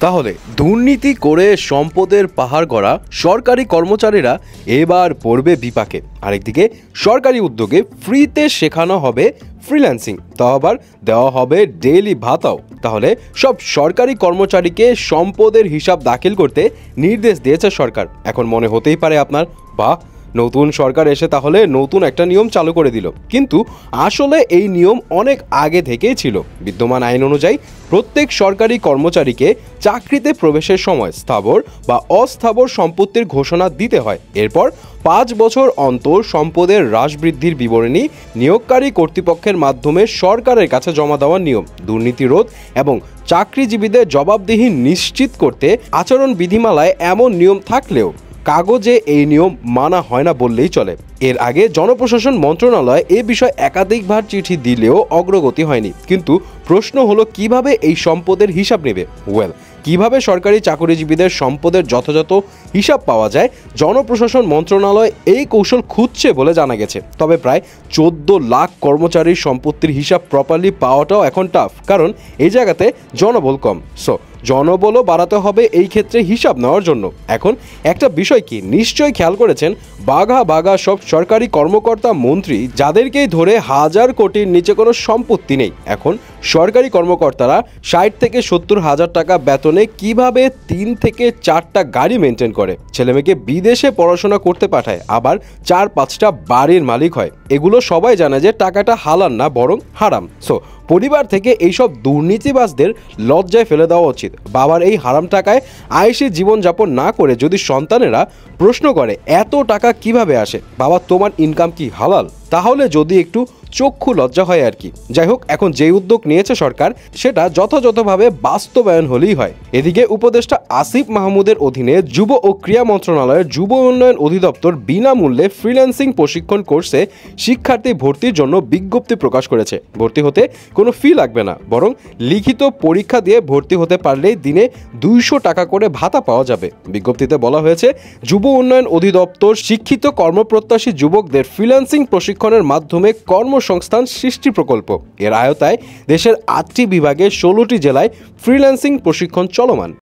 তাহলে দুর্নীতি করে সম্পদের পাহাড় গড়া সরকারি কর্মচারীরা এবার পড়বে বিপাকে। আরেকদিকে সরকারি উদ্যোগে ফ্রিতে শেখানো হবে ফ্রিল্যান্সিং, তা আবার দেওয়া হবে ডেইলি ভাতাও। তাহলে সব সরকারি কর্মচারীকে সম্পদের হিসাব দাখিল করতে নির্দেশ দিয়েছে সরকার। এখন মনে হতেই পারে আপনার, বাহ, নতুন সরকার এসে তাহলে নতুন একটা নিয়ম চালু করে দিল। কিন্তু আসলে এই নিয়ম অনেক আগে থেকেই ছিল। বিদ্যমান আইন অনুযায়ী প্রত্যেক সরকারি কর্মচারীকে চাকরিতে প্রবেশের সময় স্থাবর বা অস্থাবর সম্পত্তির ঘোষণা দিতে হয়। এরপর 5 বছর অন্তর সম্পদের হ্রাস বৃদ্ধির বিবরণী নিয়োগকারী কর্তৃপক্ষের মাধ্যমে সরকারের কাছে জমা দেওয়ার নিয়ম। দুর্নীতি রোধ এবং চাকরিজীবীদের জবাবদিহি নিশ্চিত করতে আচরণ বিধিমালায় এমন নিয়ম থাকলেও কাগজে এই নিয়ম মানা হয় না বললেই চলে। এর আগে জনপ্রশাসন মন্ত্রণালয় এ বিষয়ে একাধিকবার চিঠি দিলেও অগ্রগতি হয়নি। কিন্তু প্রশ্ন হলো, কিভাবে এই সম্পদের হিসাব নেবে? কিভাবে সরকারি চাকরিজীবীদের সম্পদের যথাযথ হিসাব পাওয়া যায়? জনপ্রশাসন মন্ত্রণালয় এই কৌশল খুঁজছে বলে জানা গেছে। তবে প্রায় 14 লাখ কর্মচারীর সম্পত্তির হিসাব প্রপারলি পাওয়াটাও এখন টাফ, কারণ এই জায়গাতে জনবল কম। জনবলও বাড়াতে হবে এই ক্ষেত্রে হিসাব নেওয়ার জন্য। এখন একটা বিষয় কি নিশ্চয়ই খেয়াল করেছেন, বাঘা বাঘা সব সরকারি কর্মকর্তা মন্ত্রী যাদেরকেই ধরে 1000 কোটির নিচে কোনো সম্পত্তি নেই। এখন সরকারি কর্মকর্তারা 60 থেকে 70 হাজার টাকা বেতনে কিভাবে 3 থেকে 4টা গাড়ি মেনটেন করে, ছেলেমেয়েকে বিদেশে পড়াশোনা করতে পাঠায়, আবার 4-5টা বাড়ির মালিক হয়। এগুলো সবাই জানে যে টাকাটা হালাল না, বরং হারাম। পরিবার থেকে এইসব দুর্নীতিবাজদের লজ্জায় ফেলে দেওয়া উচিত। বাবার এই হারাম টাকায় আয়েশি জীবনযাপন না করে যদি সন্তানেরা প্রশ্ন করে এত টাকা কিভাবে আসে, বাবা তোমার ইনকাম কি হালাল, তাহলে যদি একটু চক্ষু লজ্জা হয় আর কি। যাই হোক, এখন যে উদ্যোগ নিয়েছে সরকার সেটা যথাযথভাবে বাস্তবায়ন হলেই হয়। এদিকে উপদেষ্টা আসিফ মাহমুদের অধীনে যুব ও ক্রীড়া মন্ত্রণালয়ের যুব উন্নয়ন অধিদপ্তর বিনামূল্যে ফ্রিল্যান্সিং প্রশিক্ষণ কোর্সে শিক্ষার্থী ভর্তির জন্য বিজ্ঞপ্তি প্রকাশ করেছে। ভর্তি হতে কোনো ফি লাগবে না, বরং লিখিত পরীক্ষা দিয়ে ভর্তি হতে পারলেই দিনে 200 টাকা করে ভাতা পাওয়া যাবে। বিজ্ঞপ্তিতে বলা হয়েছে, যুব উন্নয়ন অধিদপ্তর শিক্ষিত কর্মপ্রত্যাশী যুবকদের ফ্রিল্যান্সিং প্রশিক্ষণের মাধ্যমে কর্মসংস্থান সৃষ্টি প্রকল্প। এর আওতায় দেশের 8টি বিভাগে 16টি জেলায় ফ্রিল্যান্সিং প্রশিক্ষণ চলমান।